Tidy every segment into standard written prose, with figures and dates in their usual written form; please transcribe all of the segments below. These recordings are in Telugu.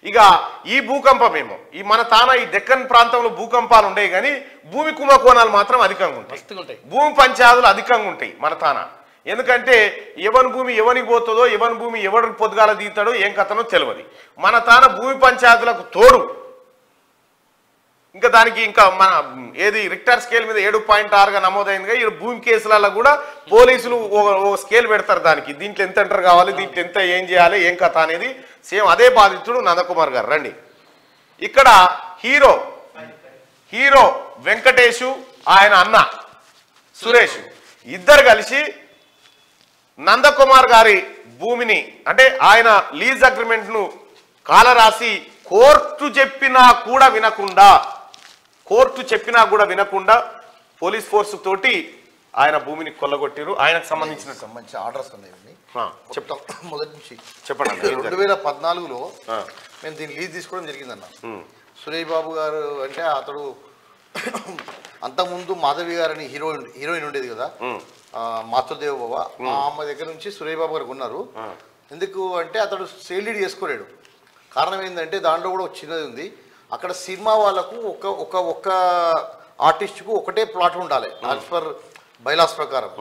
ఇక ఈ భూకంపమేమో ఈ మన తాన ఈ దక్కన్ ప్రాంతంలో భూకంపాలు ఉండేవి కానీ భూమి కుంభకోణాలు మాత్రం అధికంగా ఉంటాయి. భూమి పంచాదులు అధికంగా ఉంటాయి మన తాన. ఎందుకంటే ఎవరి భూమి ఎవరికి పోతుందో ఎవరి భూమి ఎవరికి పొద్దుగాల దిగుతాడో ఏం కథనో తెలియదు. మన తాన భూమి పంచాయతీలకు తోడు ఇంకా దానికి ఇంకా మన ఏది రిక్టర్ స్కేల్ మీద 7.6గా నమోదైందిగా. ఈ భూమి కేసులలో కూడా పోలీసులు ఓ స్కేల్ పెడతారు దానికి. దీంట్లో ఎంత ఎంటర్ కావాలి, దీంట్లో ఎంత ఏం చేయాలి, ఏం కథ అనేది సేమ్ అదే బాధితుడు నందకుమార్ గారు. రండి, ఇక్కడ హీరో వెంకటేషు ఆయన అన్న సురేష్ ఇద్దరు కలిసి నందకుమార్ గారి భూమిని అంటే ఆయన లీజ్ అగ్రిమెంట్ ను కాలరాసి కోర్టు చెప్పినా కూడా వినకుండా పోలీస్ ఫోర్స్ తోటి ఆయన భూమిని కొల్లగొట్టారు. ఆయనకు సంబంధించిన ఆర్డర్స్ ఉన్నాయి చెప్తాం. మొదటి నుంచి చెప్పండి. 2014లో మేము దీన్ని లీజ్ తీసుకోవడం జరిగిందన్న. సురేష్ బాబు గారు అంటే అతడు అంతకుముందు మాధవి గారని హీరోయిన్ ఉండేది కదా, మాతృదేవ బాబా, ఆమె దగ్గర నుంచి సురేష్ బాబు గారు ఉన్నారు. ఎందుకు అంటే అతడు సేల్ డీడ్ చేసుకోలేడు. కారణం ఏంటంటే దాంట్లో కూడా ఒక చిన్నది ఉంది. అక్కడ సినిమా వాళ్ళకు ఒక్క ఆర్టిస్ట్కు ఒకటే ప్లాట్ ఉండాలి యాజ్ పర్ బైలాస్ ప్రకారం.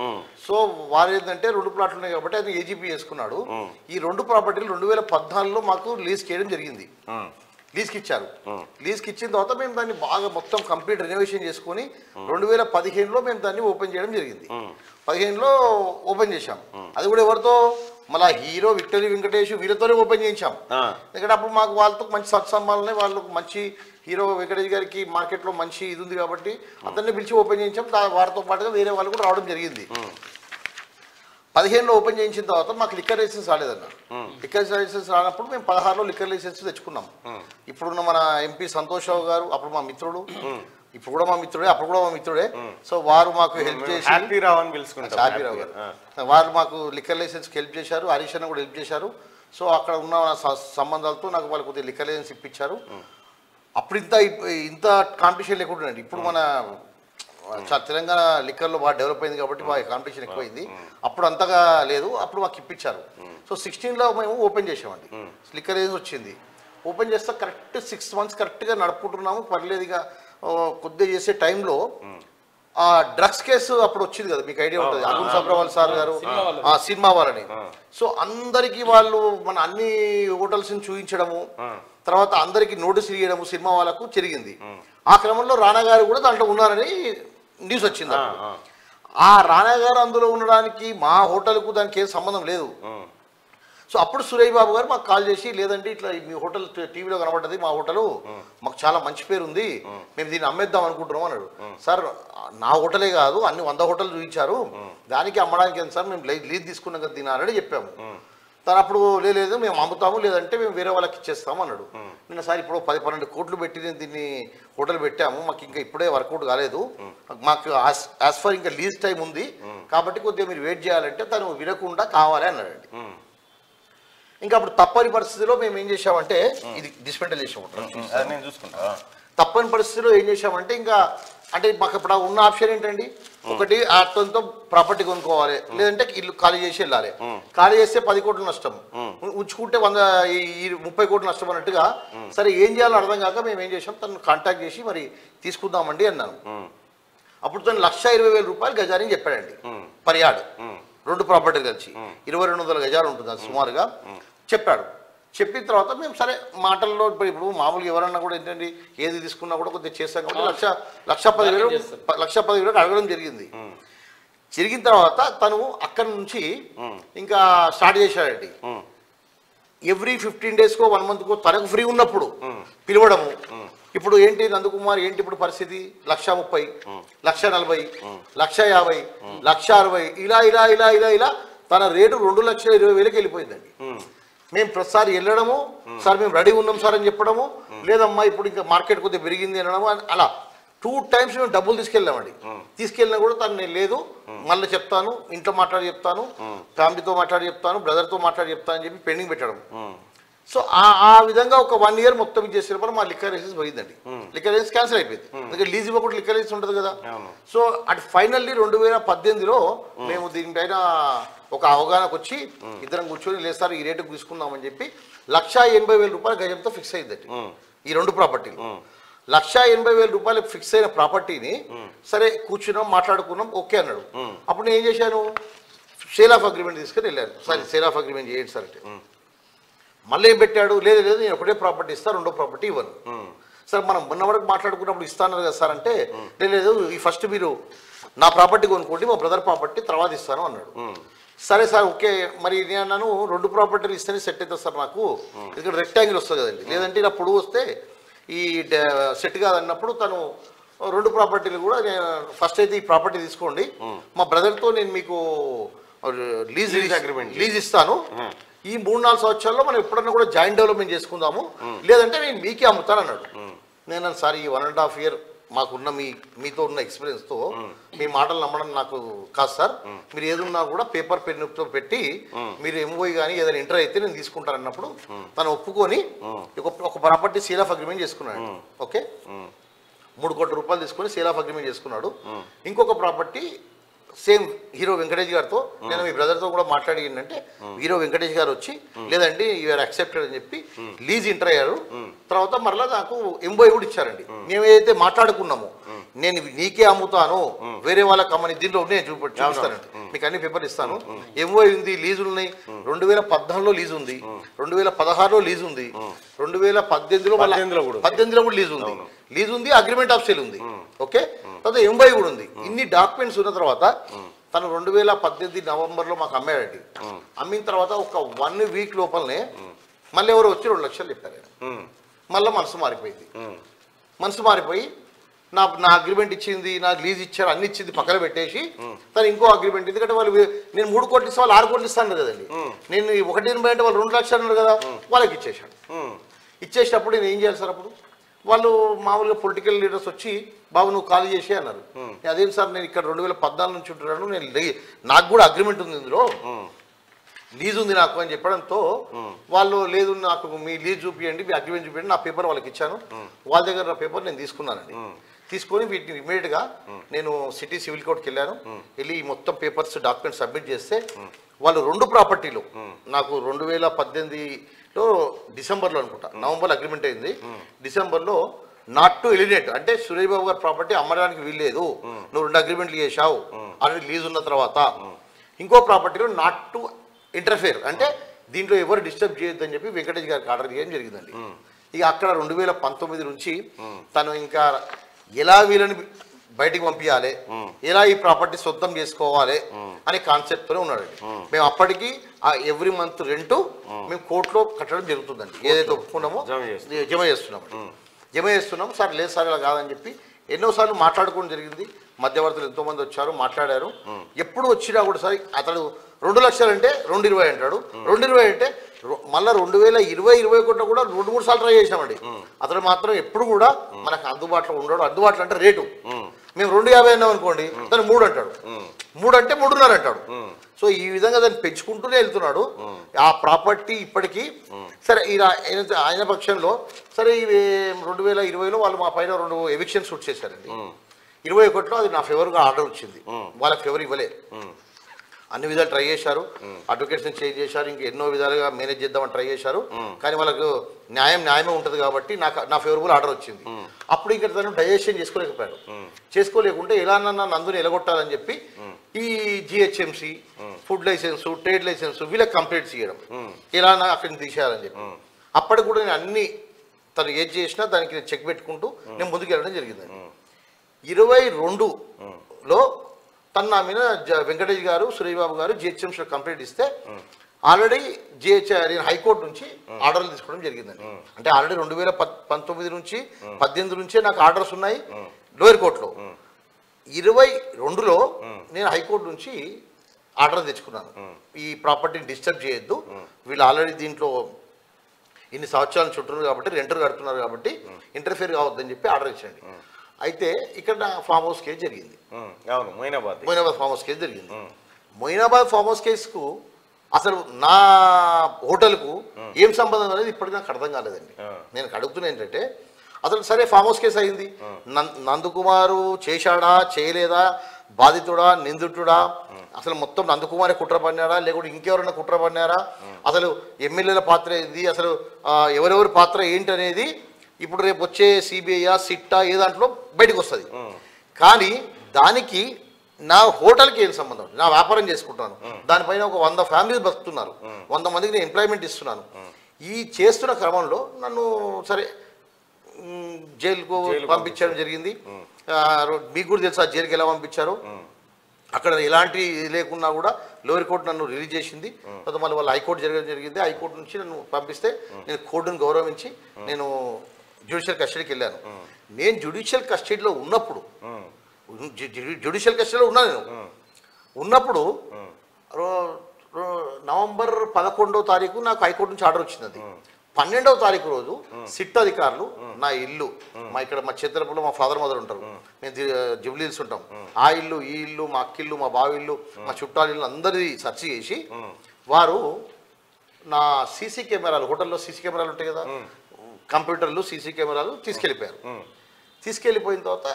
సో వారు ఏంటంటే 2 ప్లాట్లు ఉన్నాయి కాబట్టి అది ఏజీపీ చేసుకున్నాడు. ఈ 2 ప్రాపర్టీలు 2014లో మాకు లీజ్ చేయడం జరిగింది. లీజ్కి ఇచ్చారు. లీజ్కి ఇచ్చిన తర్వాత మేము దాన్ని బాగా మొత్తం కంప్లీట్ రెనోవేషన్ చేసుకొని 2015లో మేము దాన్ని ఓపెన్ చేయడం జరిగింది. 15లో ఓపెన్ చేశాం. అది కూడా ఎవరితో, మళ్ళీ హీరో విక్టరీ వెంకటేష్ వీళ్ళతోనే ఓపెన్ చేయించాం. ఎందుకంటే అప్పుడు మాకు వాళ్ళతో మంచి సత్సంబాలనే, వాళ్ళకు మంచి హీరో వెంకటేష్ గారికి మార్కెట్లో మంచి ఇది ఉంది కాబట్టి అతన్ని పిలిచి ఓపెన్ చేయించాం. వారితో పాటుగా వేరే వాళ్ళు కూడా రావడం జరిగింది. 15లో ఓపెన్ చేయించిన తర్వాత మాకు లిక్కర్ లైసెన్స్ రాలేదన్న. లిక్కర్ లైసెన్స్ రానప్పుడు మేము 16లో లిక్కర్ లైసెన్స్ తెచ్చుకున్నాం. ఇప్పుడున్న మన ఎంపీ సంతోష్ రావు గారు అప్పుడు మా మిత్రుడు, ఇప్పుడు కూడా మా మిత్రుడే, అప్పుడు కూడా మా మిత్రుడే. సో వారు మాకు హెల్ప్ చేసి వారు మాకు లిక్కర్ లైసెన్స్కి హెల్ప్ చేశారు. హరీష్ అన్న కూడా హెల్ప్ చేశారు. సో అక్కడ ఉన్న సంబంధాలతో నాకు వాళ్ళు కొద్దిగా లిక్కర్ లైసెన్స్ ఇప్పించారు. అప్పుడు ఇంత కాంపిటీషన్ లేకుండా ఇప్పుడు మన తెలంగాణ లిక్కర్లో బాగా డెవలప్ అయింది కాబట్టి బాగా కాంపిటీషన్ ఎక్కువైంది. అప్పుడు అంతగా లేదు, అప్పుడు మాకు ఇప్పించారు. సో 16లో మేము ఓపెన్ చేసామండి. లిక్కర్ లైసెన్స్ వచ్చింది. ఓపెన్ చేస్తే కరెక్ట్ 6 months కరెక్ట్గా నడుపుకుంటున్నాము. పర్లేదు. ఇక కొద్దిగా చేసే టైంలో ఆ డ్రగ్స్ కేసు అప్పుడు వచ్చింది కదా, మీకు ఐడియా ఉంటుంది. అరుణ్ సబ్రవాల్ సార్ గారు సినిమా వాళ్ళని. సో అందరికీ వాళ్ళు మన అన్ని హోటల్స్ని చూపించడము, తర్వాత అందరికీ నోటీసులు ఇవ్వడము సినిమా వాళ్ళకు జరిగింది. ఆ క్రమంలో రానా గారు కూడా దాంట్లో ఉన్నారని న్యూస్ వచ్చింది. ఆ రానా గారు అందులో ఉండడానికి మా హోటల్కు దానికి ఏం సంబంధం లేదు. సో అప్పుడు సురేష్ బాబు గారు మాకు కాల్ చేసి, లేదంటే ఇట్లా మీ హోటల్ టీవీలో కనబడ్డది, మా హోటలు మాకు చాలా మంచి పేరు ఉంది, మేము దీన్ని అమ్మేద్దాం అనుకుంటున్నాం అన్నాడు. సార్ నా హోటలే కాదు అన్ని 100 హోటల్ చూపించారు, దానికి అమ్మడానికి ఎంత సార్, మేము లీజ్ తీసుకున్నాం కదా దీని ఆల్రెడీ చెప్పాము. తను అప్పుడు లేదు మేము అమ్ముతాము, లేదంటే మేము వేరే వాళ్ళకి ఇచ్చేస్తాము అన్నాడు. నిన్న సార్ ఇప్పుడు 10-12 కోట్లు పెట్టి నేను దీన్ని హోటల్ పెట్టాము, మాకు ఇంకా ఇప్పుడే వర్కౌట్ కాలేదు, మాకు యాజ్ ఫర్ ఇంకా లీజ్ టైం ఉంది కాబట్టి కొద్దిగా మీరు వెయిట్ చేయాలంటే తను వినకుండా కావాలి అన్నాడండి. ఇంకా అప్పుడు తప్పని పరిస్థితిలో మేము ఏం చేసామంటే ఇది డిస్మెంటల్ చేసాము. తప్పని పరిస్థితిలో ఏం చేసామంటే ఇంకా అంటే మాకు ఇప్పుడు ఉన్న ఆప్షన్ ఏంటండి, ఒకటి అతనితో ప్రాపర్టీ కొనుక్కోవాలి, లేదంటే ఇల్లు ఖాళీ చేసి వెళ్ళాలి. ఖాళీ చేస్తే 10 కోట్లు నష్టం, ఉంచుకుంటే 30 కోట్లు నష్టం అన్నట్టుగా. సరే ఏం చేయాలో అర్థం కాక మేము ఏం చేసాం, తను కాంటాక్ట్ చేసి మరి తీసుకుందామండి అన్నాను. అప్పుడు తను 1,20,000 రూపాయలు గజాని చెప్పాడండి పర్ యార్డ్. 2 ప్రాపర్టీలు కలిసి 2200 గజాలు ఉంటుంది అది సుమారుగా చెప్పాడు. చెప్పిన తర్వాత మేము సరే మాటల్లో ఇప్పుడు మామూలుగా ఎవరన్నా కూడా ఏంటండి ఏది తీసుకున్నా కూడా కొద్దిగా చేస్తాం కాబట్టి 1,10,000 అడగడం జరిగింది. జరిగిన తర్వాత తను అక్కడి నుంచి ఇంకా స్టార్ట్ చేశాడండి. ఎవ్రీ 15 daysకో 1 monthకో తనకు ఫ్రీ ఉన్నప్పుడు పిలవడము. ఇప్పుడు ఏంటి నందకుమార్ ఏంటి ఇప్పుడు పరిస్థితి, 1,30,000, 1,40,000, 1,50,000, 1,60,000 ఇలా ఇలా ఇలా ఇలా ఇలా తన రేటు 2,20,000కి వెళ్ళిపోయిందండి. మేము ప్రతిసారి వెళ్ళడము, సార్ మేము రెడీ ఉన్నాం సార్ అని చెప్పడము, లేదమ్మా ఇప్పుడు ఇంకా మార్కెట్ కొద్దిగా పెరిగింది అనడము, అలా 2 times మేము డబ్బులు తీసుకెళ్ళామండి. తీసుకెళ్ళినా కూడా తను నేను లేదు మళ్ళీ చెప్తాను, ఇంట్లో మాట్లాడి చెప్తాను, ఫ్యామిలీతో మాట్లాడి చెప్తాను, బ్రదర్తో మాట్లాడి చెప్తాను అని చెప్పి పెండింగ్ పెట్టడం. సో ఆ విధంగా ఒక 1 year మొత్తం చేసినప్పుడు మా లిక్కర్ లైసెన్స్ పోయిందండి. లిక్కర్ లైసెన్స్ క్యాన్సిల్ అయిపోయింది, ఎందుకంటే లీజ్ ఇవ్వకుండా లిక్కర్ లైసెన్స్ ఉంటుంది కదా. సో అటు ఫైనల్లీ 2018లో మేము దీనిపైన ఒక అవగాహనకు వచ్చి ఇద్దరం కూర్చొని లేదు సార్ ఈ రేటుకు తీసుకుందామని చెప్పి 1,80,000 రూపాయల గజంతో ఫిక్స్ అయిందండి ఈ 2 ప్రాపర్టీలు. 1,80,000 రూపాయలకు ఫిక్స్ అయిన ప్రాపర్టీని సరే కూర్చున్నాం మాట్లాడుకున్నాం ఓకే అన్నాడు. అప్పుడు నేను ఏం చేశాను, సేల్ ఆఫ్ అగ్రిమెంట్ తీసుకొని వెళ్ళాను. సరే సేల్ ఆఫ్ అగ్రిమెంట్ చేయండి సార్ అంటే మళ్ళీ ఏం పెట్టాడు, లేదు లేదు నేను ఒకటే ప్రాపర్టీ ఇస్తాను, 2వ ప్రాపర్టీ ఇవ్వను. సార్ మనం మొన్న వరకు మాట్లాడుకున్నప్పుడు ఇస్తాను కదా సార్ అంటే లేదు ఈ ఫస్ట్ మీరు నా ప్రాపర్టీ కొనుక్కోండి మా బ్రదర్ ప్రాపర్టీ తర్వాత ఇస్తాను అన్నాడు. సరే సార్ ఓకే మరి నేను అన్నాను 2 ప్రాపర్టీలు ఇస్తేనే సెట్ అవుతుంది సార్ నాకు, ఇక్కడ రెక్టాంగిల్ వస్తుంది కదండి, లేదంటే ఇలా పొడవు వస్తే ఈ సెట్ కాదన్నప్పుడు తను 2 ప్రాపర్టీలు కూడా నేను ఫస్ట్ అయితే ఈ ప్రాపర్టీ తీసుకోండి మా బ్రదర్తో నేను మీకు లీజ్ ఇస్తాను, ఈ 3-4 సంవత్సరాల్లో మనం ఎప్పుడన్నా కూడా జాయింట్ డెవలప్మెంట్ చేసుకుందాము, లేదంటే నేను మీకే అమ్ముతాను అన్నాడు. నేను సార్ ఈ 1.5 year మాకున్న మీతో ఉన్న ఎక్స్పీరియన్స్తో మీ మాటలు నమ్మడం నాకు కాదు సార్, మీరు ఏదున్నా కూడా పేపర్ పెన్నుతో పెట్టి మీరు ఎంఓఈ కానీ ఏదైనా ఎంటర్ అయితే నేను తీసుకుంటాను అన్నప్పుడు తను ఒప్పుకొని ఒక ప్రాపర్టీ సేల్ ఆఫ్ అగ్రిమెంట్ చేసుకున్నాడు. ఓకే 3 కోట్ల రూపాయలు తీసుకొని సేల్ ఆఫ్ అగ్రిమెంట్ చేసుకున్నాడు. ఇంకొక ప్రాపర్టీ సేమ్ హీరో వెంకటేష్ గారితో నేను మీ బ్రదర్తో కూడా మాట్లాడి ఏంటంటే హీరో వెంకటేష్ గారు వచ్చి లేదండి యూఆర్ యాక్సెప్టెడ్ అని చెప్పి లీజ్ ఎంటర్ అయ్యారు. తర్వాత మరలా నాకు ఎంఓఐ కూడా ఇచ్చారండి. మేము ఏదైతే మాట్లాడుకున్నామో నేను నీకే అమ్ముతాను వేరే వాళ్ళ కమ్మని దీంట్లో నేను చూపిస్తానండి, మీకు అన్ని పేపర్లు ఇస్తాను, ఎంఓఐ ఉంది, లీజులు ఉన్నాయి, 2014లో లీజ్ ఉంది, 2016లో లీజ్ ఉంది, 2018లో కూడా లీజ్ ఉంది, అగ్రిమెంట్ ఆఫ్ సేల్ ఉంది. ఓకే తర్వాత ఎంఓఐ కూడా ఉంది. ఇన్ని డాక్యుమెంట్స్ ఉన్న తర్వాత తను 2018 నవంబర్లో మాకు అమ్మాడండి. అమ్మిన తర్వాత ఒక 1 week లోపలనే మళ్ళీ ఎవరో వచ్చి 2 లక్షలు చెప్పారు. మళ్ళీ మనసు మారిపోయి నా అగ్రిమెంట్ ఇచ్చింది, నాకు లీజ్ ఇచ్చారు, అన్ని ఇచ్చింది పక్కన పెట్టేసి తను ఇంకో అగ్రిమెంట్, ఎందుకంటే వాళ్ళు నేను 3 కోట్లు ఇస్తే వాళ్ళు 6 కోట్లు ఇస్తాను కదండి, నేను 1.80 అంటే వాళ్ళు 2 లక్షలు అన్నారు కదా, వాళ్ళకి ఇచ్చేసాడు. ఇచ్చేసినప్పుడు నేను ఏం చేయాలి సార్, అప్పుడు వాళ్ళు మామూలుగా పొలిటికల్ లీడర్స్ వచ్చి బాబు నువ్వు ఖాళీ చేసి అన్నారు. అదేం సార్ నేను ఇక్కడ 2014 నుంచి ఉంటున్నాను, నేను నాకు కూడా అగ్రిమెంట్ ఉంది, ఇందులో లీజ్ ఉంది నాకు అని చెప్పడంతో వాళ్ళు లేదు నాకు మీ లీజ్ చూపించండి, మీ అగ్రిమెంట్ చూపించండి, నా పేపర్ వాళ్ళకి ఇచ్చాను, వాళ్ళ దగ్గర నా పేపర్ నేను తీసుకున్నానండి. తీసుకొని వీటిని ఇమీడియట్గా నేను సిటీ సివిల్ కోర్టుకి వెళ్ళాను. వెళ్ళి మొత్తం పేపర్స్ డాక్యుమెంట్స్ సబ్మిట్ చేస్తే వాళ్ళు 2 ప్రాపర్టీలు నాకు 2018లో డిసెంబర్లో అనుకుంటా, నవంబర్లో అగ్రిమెంట్ అయింది, డిసెంబర్లో నాట్ టు ఎలినేట్ అంటే సురేష్ బాబు గారి ప్రాపర్టీ అమ్మడానికి వీల్లేదు, నువ్వు 2 అగ్రిమెంట్లు చేశావు ఆల్రెడీ లీజ్ ఉన్న తర్వాత. ఇంకో ప్రాపర్టీలో నాట్ టు ఇంటర్ఫేర్ అంటే దీంట్లో ఎవరు డిస్టర్బ్ చేయొద్దని చెప్పి వెంకటేష్ గారికి ఆర్డర్ చేయడం జరిగిందండి. ఇక అక్కడ 2019 నుంచి తను ఇంకా ఎలా వీళ్ళని బయటికి పంపించాలి, ఎలా ఈ ప్రాపర్టీ సొంతం చేసుకోవాలి అనే కాన్సెప్ట్తోనే ఉన్నాడండి. మేము అప్పటికి ఆ ఎవ్రీ మంత్ రెంట్ మేము కోర్టులో కట్టడం జరుగుతుందండి, ఏదైతే ఒప్పుకున్నామో జమ చేస్తున్నాం సార్, లేదు సార్ ఇలా కాదని చెప్పి ఎన్నోసార్లు మాట్లాడుకోవడం జరిగింది. మధ్యవర్తులు ఎంతోమంది వచ్చారు మాట్లాడారు. ఎప్పుడు వచ్చినా కూడా సరే అతడు 2 లక్షలు అంటే 2.20 అంటాడు, 2.20 అంటే మళ్ళీ 2020-21 కూడా 2-3 సార్లు ట్రై చేసామండి. అతను మాత్రం ఎప్పుడు కూడా మనకు అందుబాటులో ఉండడు. అందుబాటులో అంటే రేటు మేము 2.50 అన్నాం అనుకోండి, తను 3 అంటాడు, 3 అంటే 3.5 అంటాడు. సో ఈ విధంగా దాన్ని పెంచుకుంటూనే వెళ్తున్నాడు. ఆ ప్రాపర్టీ ఇప్పటికీ సరే ఆయన పక్షంలో సరే 2020లో వాళ్ళు మా పైన 2 ఎవిక్షన్ సూట్ చేశారండి. 21లో అది నా ఫేవర్గా ఆర్డర్ వచ్చింది, వాళ్ళకి ఫేవర్ ఇవ్వలే. అన్ని విధాలు ట్రై చేశారు, అడ్వకేట్స్ని చేంజ్ చేశారు, ఇంకా ఎన్నో విధాలుగా మేనేజ్ చేద్దామని ట్రై చేశారు. కానీ వాళ్ళకు న్యాయమే ఉంటుంది కాబట్టి నా ఫేవరబుల్ ఆర్డర్ వచ్చింది. అప్పుడు ఇంకా తను డైజెషన్ చేసుకోలేకపోయాడు. చేసుకోలేకుంటే ఎలా నందుని ఎలగొట్టాలని చెప్పి ఈ GHMC food licence, trade licence వీళ్ళకి కంప్లీట్ చేయడం, ఎలా అక్కడి నుంచి తీసేయాలని చెప్పి అప్పటికి కూడా నేను అన్ని తను ఏది చేసినా దానికి నేను చెక్ పెట్టుకుంటూ నేను ముందుకు వెళ్ళడం జరిగిందండి. 22లో తను నా మీద వెంకటేష్ గారు, సురేష్ బాబు గారు జిహెచ్ఎంసీలో కంప్లైంట్ ఇస్తే ఆల్రెడీ నేను హైకోర్టు నుంచి ఆర్డర్లు తీసుకోవడం జరిగిందండి. అంటే ఆల్రెడీ 2019 నుంచి 18 నుంచే నాకు ఆర్డర్స్ ఉన్నాయి లోయర్ కోర్టులో. 22లో నేను హైకోర్టు నుంచి ఆర్డర్ తెచ్చుకున్నాను, ఈ ప్రాపర్టీని డిస్టర్బ్ చేయొద్దు, వీళ్ళు ఆల్రెడీ దీంట్లో ఇన్ని సంవత్సరాలు చుట్టున్నారు కాబట్టి రెంటర్ కడుతున్నారు కాబట్టి ఇంటర్ఫియర్ కావద్దని చెప్పి ఆర్డర్ ఇచ్చండి. అయితే ఇక్కడ ఫామ్ హౌస్ కేసు జరిగింది, మొయినాబాద్ ఫామ్ హౌస్ కేసు జరిగింది. మొయినాబాద్ ఫామ్ హౌస్ కేసుకు అసలు నా హోటల్కు ఏం సంబంధం అనేది ఇప్పటికీ నాకు అర్థం కాలేదండి. నేను అడుగుతున్నా ఏంటంటే అసలు సరే ఫామ్ హౌస్ కేసు అయింది. నందకుమారు చేశాడా చేయలేదా, బాధితుడా నిందితుడా, అసలు మొత్తం నందకుమారే కుట్ర పన్నారా లేకుంటే ఇంకెవరైనా కుట్ర పన్నారా, అసలు ఎమ్మెల్యేల పాత్ర ఏంది, అసలు ఎవరెవరి పాత్ర ఏంటనేది ఇప్పుడు రేపు వచ్చే సిబిఐ సిట్టా ఏ దాంట్లో బయటకు వస్తుంది. కానీ దానికి నా హోటల్కి ఏం సంబంధం, నా వ్యాపారం చేసుకుంటున్నాను, దానిపైన ఒక 100 ఫ్యామిలీస్ బతుకుతున్నారు, 100 మందికి నేను ఎంప్లాయ్మెంట్ ఇస్తున్నాను. ఈ చేస్తున్న క్రమంలో నన్ను సరే జైలుకు పంపించడం జరిగింది. మీకు కూడా తెలుసు ఆ జైలుకి ఎలా పంపించారు. అక్కడ ఎలాంటి లేకున్నా కూడా లోయర్ కోర్టు నన్ను రిలీజ్ చేసింది. తర్వాత మళ్ళీ వాళ్ళు హైకోర్టు జరగడం జరిగింది. హైకోర్టు నుంచి నన్ను పంపిస్తే నేను కోర్టును గౌరవించి నేను జ్యుడిషియల్ కస్టడీకి వెళ్ళాను. నేను జ్యుడిషియల్ కస్టడీలో ఉన్నప్పుడు జ్యుడిషియల్ కస్టడీలో ఉన్నాను. నేను ఉన్నప్పుడు నవంబర్ 11వ తారీఖు నాకు హైకోర్టు నుంచి ఆర్డర్ వచ్చింది. 12వ తారీఖు రోజు సిట్ అధికారులు నా ఇల్లు, ఇక్కడ మా చిత్రపులో మా ఫాదర్ మదర్ ఉంటారు, మేము జుబ్లీహిల్స్ ఉంటాం, ఆ ఇల్లు ఈ ఇల్లు మా అక్కిల్లు మా బావి ఇల్లు మా చుట్టాల ఇల్లు అందరిది సెర్చ్ చేసి వారు నా సీసీ కెమెరాలు, హోటల్లో సీసీ కెమెరాలు ఉంటాయి కదా, కంప్యూటర్లు సీసీ కెమెరాలు తీసుకెళ్ళిపోయారు. తీసుకెళ్ళిపోయిన తర్వాత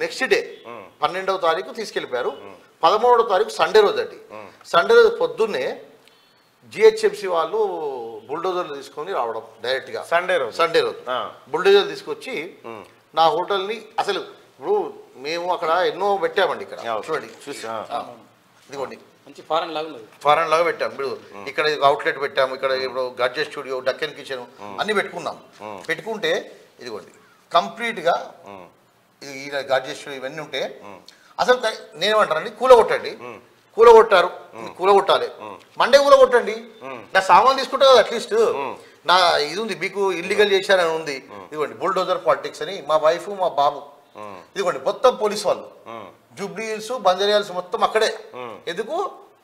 నెక్స్ట్ డే 12వ తారీఖు తీసుకెళ్ళిపోయారు. 13వ తారీఖు సండే రోజు అండి. సండే రోజు పొద్దున్నే జిహెచ్ఎంసీ వాళ్ళు బుల్డోజర్లు తీసుకొని రావడం డైరెక్ట్గా సండే రోజు బుల్డోజర్లు తీసుకొచ్చి నా హోటల్ని, అసలు ఇప్పుడు మేము అక్కడ ఎన్నో పెట్టామండి, ఇక్కడ చూడండి ఇదిగోండి మంచి ఫారెన్ లాగా పెట్టాము. ఇప్పుడు ఇక్కడ అవుట్లెట్ పెట్టాము, ఇక్కడ ఇప్పుడు గడ్జెట్ స్టూడియో, డక్కన్ కిచెన్ అన్ని పెట్టుకున్నాం. పెట్టుకుంటే ఇదిగోండి కంప్లీట్గా ఈ గడ్జెట్ స్టూడియో ఇవన్నీ ఉంటే అసలు నేనేమంటానండి, కూలగొట్టండి, కూలగొట్టారు, కూలగొట్టాలి, మండే కూలగొట్టండి, నా సామాన్ తీసుకుంటా కదా అట్లీస్ట్, నా ఇది ఉంది మీకు ఇల్లీగల్ చేశారని ఉంది. ఇదిగోండి బుల్డోజర్ పాలిటిక్స్ అని మా వైఫ్ మా బాబు, ఇదిగోండి మొత్తం పోలీస్ వాళ్ళు, జూబ్లీహిల్స్ బంజారాహిల్స్ మొత్తం అక్కడే, ఎందుకు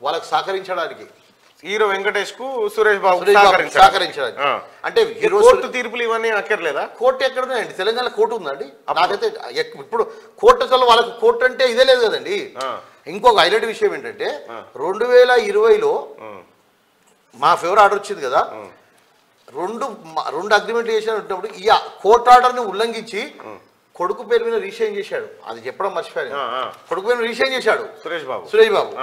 వాళ్ళకి సహకరించడానికి, హీరో వెంకటేష్ కు సురేష్ బాబు సహకరించడానికి. అంటే కోర్టు తీర్పులు ఇవన్నీ అక్కర్లేదా? కోర్టు ఎక్కడ ఉందండి, తెలంగాణ కోర్టు ఉందండి. నాకైతే ఇప్పుడు కోర్టు అసలు వాళ్ళకి కోర్టు అంటే ఇదే లేదు కదండి. ఇంకొక హైలైట్ విషయం ఏంటంటే 2020లో మా ఫేవర్ ఆర్డర్ వచ్చింది కదా, రెండు అగ్రిమెంట్ చేసినప్పుడు ఈ కోర్టు ఆర్డర్ని ఉల్లంఘించి కొడుకు పేరు మీద రిజిస్ట్రేషన్ చేశాడు. అది చెప్పడం మర్చిపోయాను, కొడుకు పేరు రిజిస్ట్రేషన్ చేశాడు సురేష్ బాబు.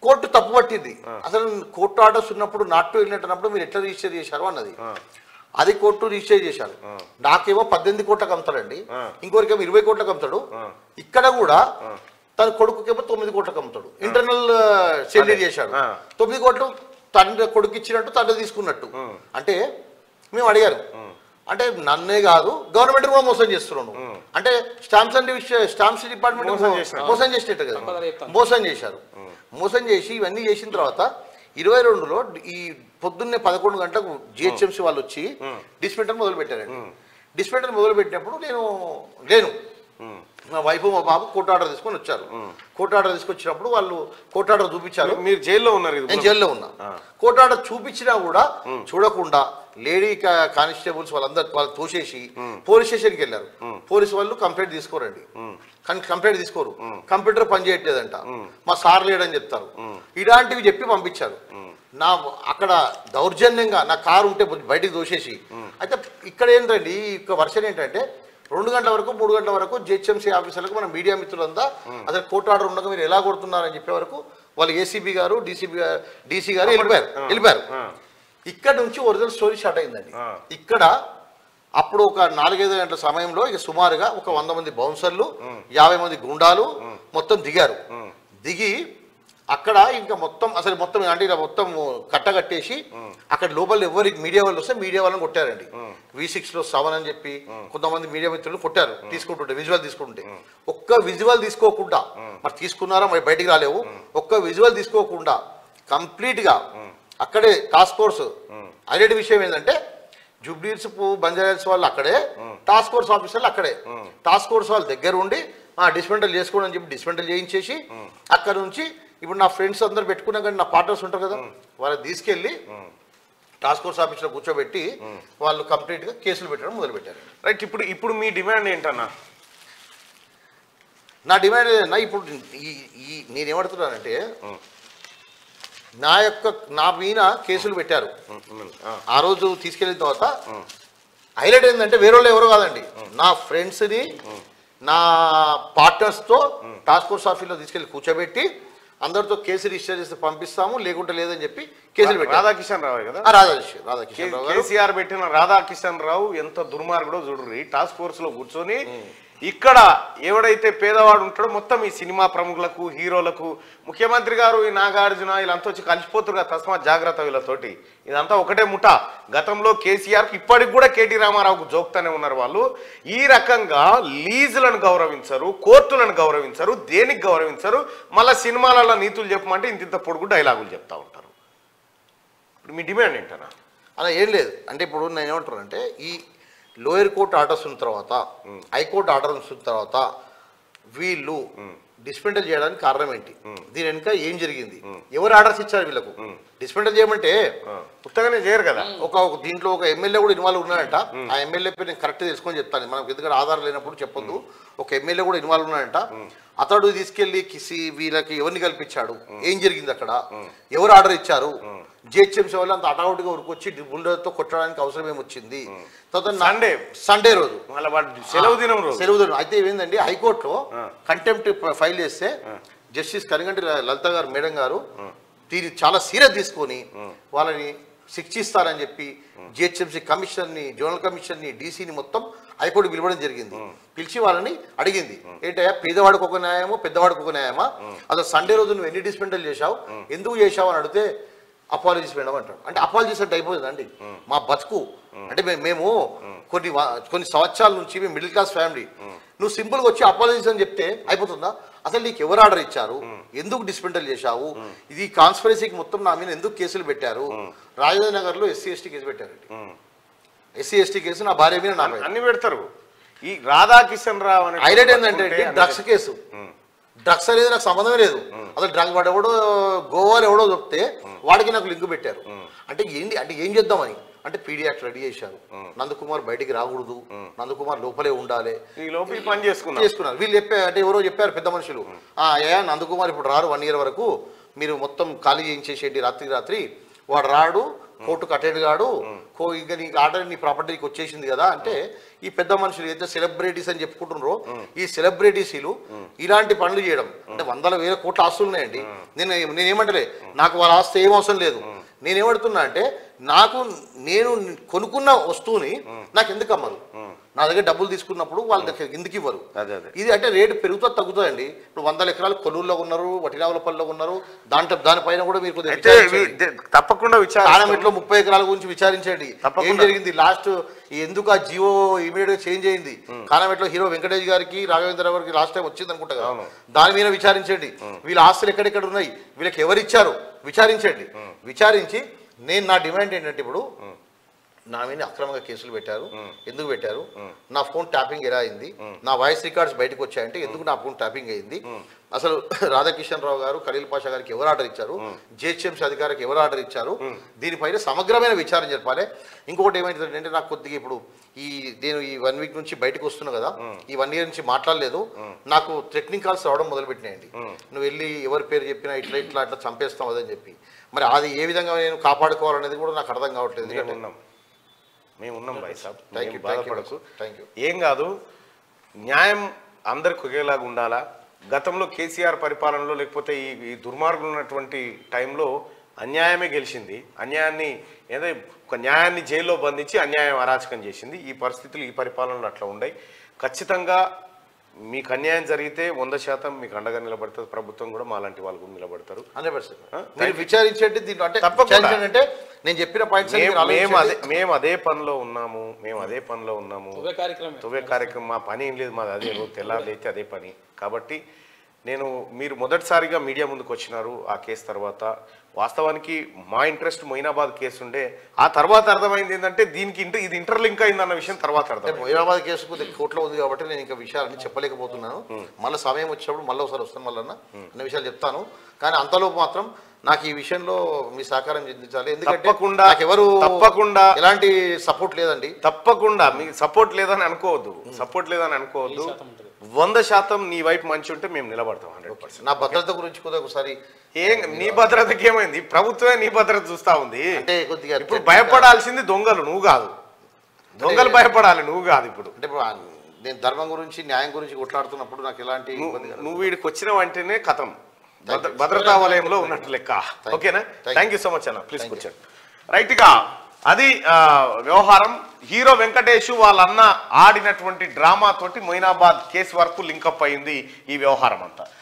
కోర్టు తప్పు పట్టింది. అసలు కోర్టు ఆర్డర్స్ ఉన్నప్పుడు నాట్ టు వెళ్ళినప్పుడు మీరు ఎట్లా రిజిస్టర్ చేశారు అన్నది, అది కోర్టు రిజిస్టర్ చేశారు. నాకేమో 18 కోట్లకు అమ్ముతాడండి, ఇంకొకరికేమో 20 కోట్లకు అమ్ముతాడు. ఇక్కడ కూడా తన కొడుకుకేమో 9 కోట్లకు అమ్ముతాడు. ఇంటర్నల్ సెల్లీ చేశాడు. 9 కోట్లు తండ్రి కొడుకు ఇచ్చినట్టు తండ్రి తీసుకున్నట్టు. అంటే మేము అడిగారు, అంటే నన్నే కాదు గవర్నమెంట్ కూడా మోసం చేస్తున్నాను, అంటే స్టాంప్స్ డిపార్ట్మెంట్ మోసం చేసినట్టు కదా, మోసం చేశారు. మోసం చేసి ఇవన్నీ చేసిన తర్వాత 22లో ఈ పొద్దున్నే 11 గంటలకు జిహెచ్ఎంసీ వాళ్ళు వచ్చి డిస్పెంటర్ మొదలు పెట్టారండి. డిస్పెంటర్ మొదలు పెట్టినప్పుడు నేను లేను, మా వైఫ్ మా బాబు కోర్టు ఆర్డర్ తీసుకొని వచ్చారు. కోర్టు ఆర్డర్ తీసుకొచ్చినప్పుడు వాళ్ళు కోర్టు ఆర్డర్ చూపించారు. మీరు జైల్లో ఉన్నారు? నేను జైల్లో ఉన్నా. కోర్టు ఆర్డర్ చూపించినా కూడా చూడకుండా లేడీ కానిస్టేబుల్స్ వాళ్ళు తోసేసి పోలీస్ స్టేషన్కి వెళ్ళారు. పోలీసు వాళ్ళు కంప్లైంట్ తీసుకోరండి, కంప్లైంట్ తీసుకోరు, కంప్యూటర్ పని చేయట్లేదంట, మా సార్ లేడని చెప్తారు. ఇలాంటివి చెప్పి పంపించారు. అక్కడ దౌర్జన్యంగా నా కారు ఉంటే బయటికి దోసేసి, అయితే ఇక్కడ ఏంటండి ఈ వర్షన్ ఏంటంటే 2 గంటల వరకు 3 గంటల వరకు జిహెచ్ఎంసీ ఆఫీసర్లకు మన మీడియా మిత్రులంతా అసలు కోర్టు ఆర్డర్ ఉండగా మీరు ఎలా కొడుతున్నారని చెప్పే వరకు వాళ్ళు ఏసీబీ గారు డీసీ గారు వెళ్ళిపోయారు. ఇక్కడ నుంచి ఒరిజినల్ స్టోరీ స్టార్ట్ అయిందండి. ఇక్కడ అప్పుడు ఒక 4-5 గంటల సమయంలో ఇక సుమారుగా ఒక 100 మంది బౌన్సర్లు 50 మంది గుండాలు మొత్తం దిగారు. దిగి అక్కడ ఇంకా మొత్తం అంటే ఇలా మొత్తం కట్టగట్టేసి అక్కడ లోపల ఎవరికి మీడియా వాళ్ళు వస్తే మీడియా వాళ్ళని కొట్టారండి. V6లో 7 అని చెప్పి కొంతమంది మీడియా మిత్రులు కొట్టారు తీసుకుంటుంటే, విజువల్ తీసుకుంటుంటే. ఒక్క విజువల్ తీసుకోకుండా, మరి తీసుకున్నారా మరి బయటికి రాలేవు, ఒక్క విజువల్ తీసుకోకుండా కంప్లీట్గా అక్కడే టాస్క్ ఫోర్స్. హైలైట్ విషయం ఏంటంటే జూబ్లీహిల్స్ బంజారాహిల్స్ వాళ్ళు అక్కడే, టాస్క్ ఫోర్స్ ఆఫీసర్లు అక్కడే. టాస్క్ ఫోర్స్ వాళ్ళు దగ్గర ఉండి డిస్మెంటల్ చేసుకోండి అని చెప్పి డిస్మెంటల్ చేయించేసి అక్కడ నుంచి ఇప్పుడు నా ఫ్రెండ్స్ అందరు పెట్టుకున్నా కానీ నా పార్ట్నర్స్ ఉంటారు కదా, వాళ్ళని తీసుకెళ్ళి టాస్క్ ఫోర్స్ ఆఫీస్లో కూర్చోబెట్టి వాళ్ళు కంప్లీట్గా కేసులు పెట్టడం మొదలుపెట్టారు. రైట్. ఇప్పుడు మీ డిమాండ్ ఏంటన్నా? నా డిమాండ్ ఏంటన్నా, ఇప్పుడు నేనేమడుతున్నానంటే నా మీద కేసులు పెట్టారు. ఆ రోజు తీసుకెళ్ళిన తర్వాత హైలైట్ ఏంటంటే వేరే వాళ్ళు ఎవరో కాదండి, నా ఫ్రెండ్స్ని నా పార్ట్నర్స్తో టాస్క్ ఫోర్స్ ఆఫీస్లో తీసుకెళ్ళి కూర్చోబెట్టి అందరితో కేసు రిజిస్టర్ చేసి పంపిస్తాము, లేకుంటే లేదని చెప్పి కేసులు పెట్టి రాధాకిషన్ రావు కదా, రాధాకిషన్ రావు కేసీఆర్ పెట్టిన రాధాకిషన్ రావు ఎంత దుర్మార్గుడో చూడ్రి. టాస్క్ ఫోర్స్ లో కూర్చొని ఇక్కడ ఎవడైతే పేదవాడు ఉంటాడో మొత్తం ఈ సినిమా ప్రముఖులకు హీరోలకు ముఖ్యమంత్రి గారు ఈ నాగార్జున వీళ్ళంతా వచ్చి కలిసిపోతున్నారు కదా, తస్మాత్ జాగ్రత్త వీళ్ళతోటి. ఇదంతా ఒకటే ముఠ. గతంలో కేసీఆర్కి ఇప్పటికి కూడా కేటీ రామారావుకు జోక్తానే ఉన్నారు వాళ్ళు. ఈ రకంగా లీజులను గౌరవించరు, కోర్టులను గౌరవించరు, దేనికి గౌరవించరు. మళ్ళీ సినిమాలలో నీతులు చెప్పమంటే ఇంత పొడుగు డైలాగులు చెప్తా ఉంటారు. ఇప్పుడు మీ డిమాండ్ ఏంటన్నా? అలా ఏం లేదు. అంటే ఇప్పుడు నేను ఏమంటానంటే ఈ లోయర్ కోర్టు ఆర్డర్స్ ఉన్న తర్వాత హైకోర్టు ఆర్డర్ ఉన్న తర్వాత వీళ్ళు డిస్మెంటల్ చేయడానికి కారణం ఏంటి, దీని వెనుక ఏం జరిగింది, ఎవరు ఆర్డర్స్ ఇచ్చారు వీళ్ళకు డిస్మెంటల్ చేయమంటే? పుస్తకనే చేయరు కదా. దీంట్లో ఒక ఎమ్మెల్యే కూడా ఇన్వాల్వ్ ఉన్నాడంట. ఆ ఎమ్మెల్యే పేరు నేను కరెక్ట్ తెలుసుకొని చెప్తాను, మనకు ఎందుకంటే ఆధారం లేనప్పుడు చెప్పొద్దు. ఒక ఎమ్మెల్యే కూడా ఇన్వాల్వ్ ఉన్నాడంట. అతడు తీసుకెళ్లి వీళ్ళకి ఎవరిని కల్పించాడు, ఏం జరిగింది అక్కడ, ఎవరు ఆర్డర్ ఇచ్చారు, జిహెచ్ఎంసీ వాళ్ళు అంత అటావుటిగా ఉరికొచ్చి బుల్డర్తో కొట్టడానికి అవసరం ఏమొచ్చింది. సండే రోజు సెలవు దినం అయితే ఏమైందండి, హైకోర్టులో కంటెంప్ట్ ఫైల్ చేస్తే జస్టిస్ కరిగంటి లలిత గారు మేడం గారు దీన్ని చాలా సీరియస్ తీసుకొని వాళ్ళని శిక్షిస్తారని చెప్పి జిహెచ్ఎంసీ కమిషన్ని, జోనల్ కమిషన్ని, డీసీని మొత్తం హైకోర్టు పిలవడం జరిగింది. పిలిచి వాళ్ళని అడిగింది, ఏంటయ్యా పేదవాడికి ఒక న్యాయమో పెద్దవాడికి ఒక న్యాయమా, అసలు సండే రోజు నువ్వు ఎన్ని డిస్మెంటల్ చేశావు, ఎందుకు చేశావు అని అడిగితే అపాలజీస్ మేడం అంటాడు. అంటే అపాలజీస్ అంటే అయిపోతుందండి మా బతుకు. అంటే మేము కొన్ని సంవత్సరాల నుంచి మేము మిడిల్ క్లాస్ ఫ్యామిలీ, నువ్వు సింపుల్గా వచ్చి అపాలజీస్ అని చెప్తే అయిపోతుందా? అసలు నీకు ఎవరు ఆర్డర్ ఇచ్చారు, ఎందుకు డిస్మెంటల్ చేశావు, ఇది కాన్స్పిరసీకి మొత్తం నా మీద ఎందుకు కేసులు పెట్టారు? రాజధాని నగర్లో ఎస్సీ ఎస్టీ కేసు పెట్టారండి. ఎస్సీ ఎస్టీ కేసు నా భార్య మీద అన్ని పెడతారు. ఈ రాధాకిషన్ రావు అనే హైలైట్ ఏంటంటే డ్రగ్స్ కేసు. డ్రగ్స్ అనేది నాకు సంబంధమే లేదు. అసలు డ్రగ్ వాడు ఎవడో గోవాలో ఎవడో చెప్తే వాడికి నాకు లింక్ పెట్టారు. అంటే ఏంటి, అంటే ఏం చేద్దామని, అంటే పీడియాక్ట్ రెడీ చేశారు, నందకుమార్ బయటికి రాకూడదు, నందకుమార్ లోపలే ఉండాలి, పని చేసుకున్నారు. వీళ్ళు చెప్పారు, అంటే ఎవరో చెప్పారు పెద్ద మనుషులు, నందకుమార్ ఇప్పుడు రారు 1 year వరకు, మీరు మొత్తం ఖాళీ చేయించేసేయండి రాత్రి వాడు రాడు, కోర్టుకు అటెండ్ కాడు, ఇంకా నీకు ఆర్డర్ నీ ప్రాపర్టీకి వచ్చేసింది కదా. అంటే ఈ పెద్ద మనుషులు ఏదైతే సెలబ్రిటీస్ అని చెప్పుకుంటున్నారో ఈ సెలబ్రిటీసీలు ఇలాంటి పనులు చేయడం, అంటే 100,000 కోట్ల ఆస్తులు ఉన్నాయండి. నేనేమంటలే నాకు వాళ్ళ ఆస్తి ఏం అవసరం లేదు. నేనేమడుతున్నా అంటే నేను కొనుక్కున్న వస్తువుని నాకు ఎందుకు అమ్మరు, నా దగ్గర డబ్బులు తీసుకున్నప్పుడు వాళ్ళ దగ్గర ఎందుకు ఇవ్వరు? ఇది అంటే రేటు పెరుగుతా తగ్గుతుందండి. ఇప్పుడు 100 ఎకరాలు కొల్లూరులో ఉన్నారు, వటిరావులపల్లిలో ఉన్నారు, దానిపైన కూడా మీరు తప్పకుండా కానమెట్లో 30 ఎకరాల గురించి విచారించండి. ఏం జరిగింది లాస్ట్, ఎందుకు ఆ జియో ఇమీడియట్ గా చేంజ్ అయింది? కానమెట్లో హీరో వెంకటేష్ గారికి రాఘవేంద్ర గారికి లాస్ట్ టైం వచ్చింది అనుకుంటా కదా, దాని మీద విచారించండి. వీళ్ళ ఆస్తులు ఎక్కడెక్కడ ఉన్నాయి, వీళ్ళకి ఎవరు ఇచ్చారు విచారించండి. విచారించి నా డిమాండ్ ఏంటంటే, ఇప్పుడు నా మీద అక్రమంగా కేసులు పెట్టారు, ఎందుకు పెట్టారు, నా ఫోన్ ట్యాపింగ్ ఎలా అయింది, నా వాయిస్ రికార్డ్స్ బయటకు వచ్చాయంటే ఎందుకు నా ఫోన్ ట్యాపింగ్ అయింది, అసలు రాధాకిషన్ రావు గారు ఖలీల్ పాషా గారికి ఎవరు ఆర్డర్ ఇచ్చారు, జిహెచ్ఎంసీ అధికారికి ఎవరు ఆర్డర్ ఇచ్చారు, దీనిపైన సమగ్రమైన విచారణ జరపాలి. ఇంకొకటి ఏమైందంటే, నాకు కొద్దిగా ఇప్పుడు నేను ఈ 1 week నుంచి బయటకు వస్తున్నా కదా, ఈ 1 year నుంచి మాట్లాడలేదు, నాకు థ్రెటనింగ్ కాల్స్ రావడం మొదలుపెట్టినాయండి. నువ్వు వెళ్ళి ఎవరి పేరు చెప్పినా ఇట్లా అట్లా చంపేస్తావు అదని చెప్పి. మరి అది ఏ విధంగా నేను కాపాడుకోవాలనేది కూడా నాకు అర్థం కావట్లేదు. మేము ఉన్నాం భాయ్ సాబ్, బాధపడకు, ఏం కాదు, న్యాయం అందరికి ఒకేలాగా ఉండాలా. గతంలో కేసీఆర్ పరిపాలనలో లేకపోతే ఈ దుర్మార్గులు ఉన్నటువంటి టైంలో అన్యాయమే గెలిచింది. ఒక న్యాయాన్ని జైల్లో బంధించి అన్యాయం అరాచకం చేసింది. ఈ పరిస్థితులు ఈ పరిపాలనలో అట్లా ఉన్నాయి. ఖచ్చితంగా మీకు అన్యాయం జరిగితే 100% మీకు అండగా నిలబడుతుంది ప్రభుత్వం కూడా, మాలాంటి వాళ్ళు కూడా నిలబడతారు. 100% విచారించండి. దీంట్లో అంటే నేను చెప్పిన పాయింట్స్ మేము అదే పనిలో ఉన్నాము. తువ్వే కార్యక్రమం మా పని ఏం లేదు, మాది అదే రోజు తెల్లారైతే అదే పని. కాబట్టి మీరు మొదటిసారిగా మీడియా ముందుకు వచ్చినారు ఆ కేసు తర్వాత. వాస్తవానికి మా ఇంట్రెస్ట్ మొయినాబాద్ కేసు ఉండే, ఆ తర్వాత అర్థమైంది ఏంటంటే దీనికి ఇది ఇంటర్లింక్ అయిందన్న విషయం తర్వాత అర్థం. మొయినాబాద్ కేసు కోర్టులో ఉంది కాబట్టి నేను ఇంకా విషయాలన్నీ చెప్పలేకపోతున్నాను. మళ్ళీ సమయం వచ్చినప్పుడు మళ్ళీ ఒకసారి వస్తాను, మళ్ళీ అన్న విషయాలు చెప్తాను. కానీ అంతలోపు మాత్రం నాకు ఈ విషయంలో మీ సహకారం చెందించాలి. ఎందుకంటే ఎవరు తప్పకుండా ఎలాంటి సపోర్ట్ లేదండి. తప్పకుండా మీకు సపోర్ట్ లేదని అనుకోవద్దు, 100% నీ వైపు మంచి ఉంటే మేము నిలబడతాం 100%. నా భద్రత గురించి కూడా ఒకసారి నీ భద్రతకి ఏమైంది? ప్రభుత్వమే నీ భద్రత చూస్తా ఉంది. అంటే కొద్దిగా ఇప్పుడు భయపడాల్సింది దొంగలు, నువ్వు కాదు. దొంగలు భయపడాలి, నువ్వు కాదు. ఇప్పుడు అంటే ఇప్పుడు నేను ధర్మం గురించి న్యాయం గురించి కొట్లాడుతున్నప్పుడు నాకు ఎలాంటి ఇబ్బంది కాదు. నువ్వు వీడికి వచ్చిన వెంటనే కథం భద్రతా వలయంలో ఉన్నట్టు లెక్క. ఓకేనా? థ్యాంక్ యూ సో మచ్ అన్న, ప్లీజ్ కూర్చోండి. రైట్ గా అది వ్యవహారం. హీరో వెంకటేష్ వాళ్ళ అన్న ఆడినటువంటి డ్రామా తోటి మొయినాబాద్ కేసు వరకు లింకప్ అయింది ఈ వ్యవహారం అంతా.